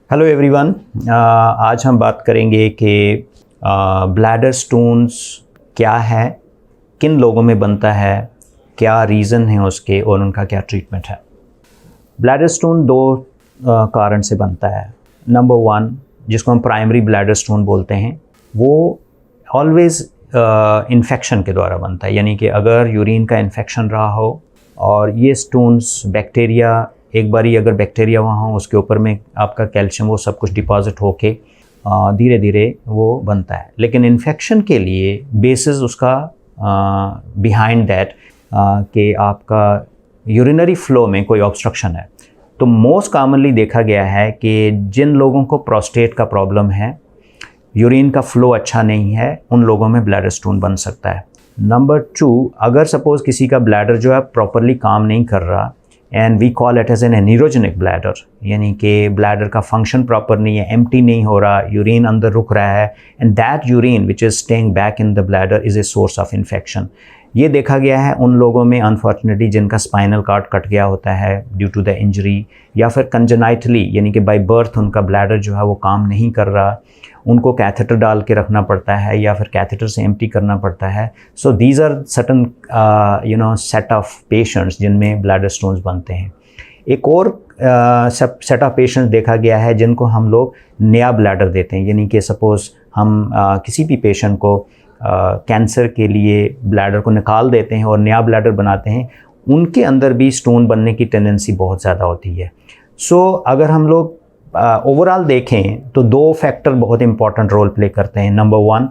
Hello everyone. आज हम बात करेंगे कि ब्लैडर स्टोन्स क्या है, किन लोगों में बनता है, क्या रीज़न है उसके और उनका क्या ट्रीटमेंट है। ब्लैडर स्टोन दो कारण से बनता है। नंबर वन, जिसको हम प्राइमरी ब्लैडर स्टोन बोलते हैं, वो ऑलवेज़ इन्फेक्शन के द्वारा बनता है। यानी कि अगर यूरिन का इन्फेक्शन रहा हो और ये स्टोन्स बैक्टीरिया, एक बारी अगर बैक्टीरिया वहाँ हो, उसके ऊपर में आपका कैल्शियम वो सब कुछ डिपॉजिट होके धीरे धीरे वो बनता है। लेकिन इन्फेक्शन के लिए बेसिस उसका बिहाइंड दैट कि आपका यूरिनरी फ्लो में कोई ऑब्स्ट्रक्शन है। तो मोस्ट कॉमनली देखा गया है कि जिन लोगों को प्रोस्टेट का प्रॉब्लम है, यूरिन का फ्लो अच्छा नहीं है, उन लोगों में ब्लैडर स्टोन बन सकता है। नंबर टू, अगर सपोज़ किसी का ब्लैडर जो है प्रॉपरली काम नहीं कर रहा and we call it as an neurogenic bladder, यानी कि ब्लैडर का फंक्शन प्रॉपर नहीं है, एम्प्टी नहीं हो रहा, यूरिन अंदर रुक रहा है and that urine which is staying back in the bladder is a source of infection. ये देखा गया है उन लोगों में अनफॉर्चुनेटली जिनका स्पाइनल कॉर्ड कट गया होता है ड्यू टू द इंजरी, या फिर कंजेनाइटली यानी कि बाय बर्थ उनका ब्लैडर जो है वो काम नहीं कर रहा, उनको कैथेटर डाल के रखना पड़ता है या फिर कैथेटर से एम्प्टी करना पड़ता है। So these are certain set of patients जिनमें ब्लैडर स्टोन्स बनते हैं। एक और सेट ऑफ पेशेंट्स देखा गया है जिनको हम लोग नया ब्लैडर देते हैं। यानी कि सपोज़ हम किसी भी पेशेंट को कैंसर के लिए ब्लैडर को निकाल देते हैं और नया ब्लैडर बनाते हैं, उनके अंदर भी स्टोन बनने की टेंडेंसी बहुत ज़्यादा होती है। सो अगर हम लोग ओवरऑल देखें तो दो फैक्टर बहुत इंपॉर्टेंट रोल प्ले करते हैं। नंबर वन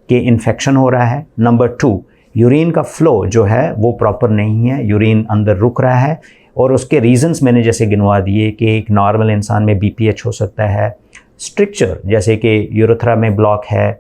कि इन्फेक्शन हो रहा है, नंबर टू यूरिन का फ्लो जो है वो प्रॉपर नहीं है, यूरिन अंदर रुक रहा है। और उसके रीजंस मैंने जैसे गिनवा दिए कि एक नॉर्मल इंसान में BPH हो सकता है, स्ट्रिक्चर जैसे कि यूरेथ्रा में ब्लॉक है,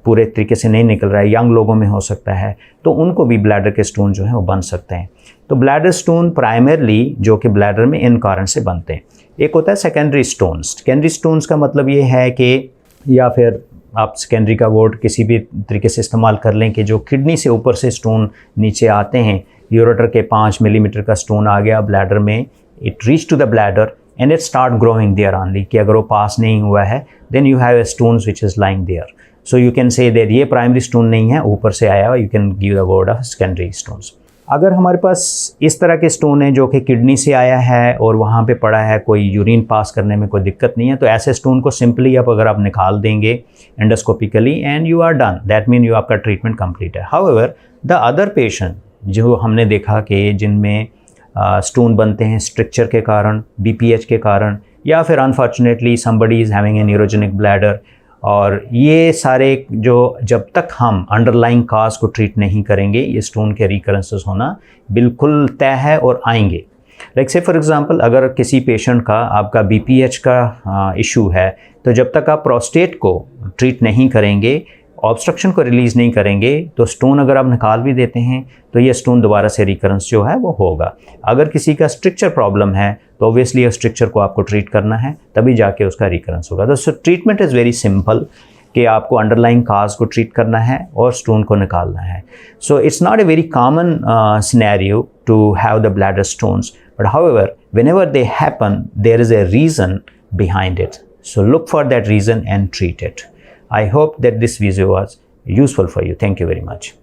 पूरे तरीके से नहीं निकल रहा है, यंग लोगों में हो सकता है, तो उनको भी ब्लैडर के स्टोन जो है वो बन सकते हैं। तो ब्लैडर स्टोन प्राइमरली जो कि ब्लैडर में इन कारण से बनते हैं। एक होता है सेकेंडरी स्टोन्स। सेकेंडरी स्टोन्स का मतलब ये है कि, या फिर आप सेकेंडरी का वर्ड किसी भी तरीके से इस्तेमाल कर लें, कि जो किडनी से ऊपर से स्टोन नीचे आते हैं, यूरेटर के 5 मिलीमीटर का स्टोन आ गया ब्लैडर में, it reach to the bladder and it start growing there only, कि अगर वो पास नहीं हुआ है then you have a stones which is lying there. So you can say that ये प्राइमरी स्टोन नहीं है, ऊपर से आया हुआ, you can give the word of secondary stones. अगर हमारे पास इस तरह के स्टोन है जो कि किडनी से आया है और वहाँ पे पड़ा है, कोई यूरिन पास करने में कोई दिक्कत नहीं है, तो ऐसे स्टोन को सिंपली अगर आप निकाल देंगे endoscopically and you are done, that mean you आपका ट्रीटमेंट कंप्लीट है। हाउएवर द अदर पेशेंट जो हमने देखा कि जिनमें स्टोन बनते हैं स्ट्रक्चर के कारण, BPH के कारण, या फिर unfortunately somebody is having an neurogenic bladder, और ये सारे जो जब तक हम अंडरलाइंग काज को ट्रीट नहीं करेंगे, ये स्टोन के रिकरेंसेस होना बिल्कुल तय है और आएंगे। लाइक से फॉर एग्जांपल, अगर किसी पेशेंट का आपका BPH का इशू है, तो जब तक आप प्रोस्टेट को ट्रीट नहीं करेंगे, ऑब्स्ट्रक्शन को रिलीज़ नहीं करेंगे, तो स्टोन अगर आप निकाल भी देते हैं तो ये स्टोन दोबारा से रिकरेंस जो है वो होगा। अगर किसी का स्ट्रक्चर प्रॉब्लम है तो ऑब्वियसली उस स्ट्रक्चर को आपको ट्रीट करना है, तभी जाके उसका रिकरेंस होगा। तो ट्रीटमेंट इज़ वेरी सिंपल, कि आपको अंडरलाइंग काज को ट्रीट करना है और स्टोन को निकालना है। So it's not a very common scenario to have the bladder stones, but however whenever they happen there is a reason behind it. So look for that reason and treat it. I hope that this video was useful for you. Thank you very much.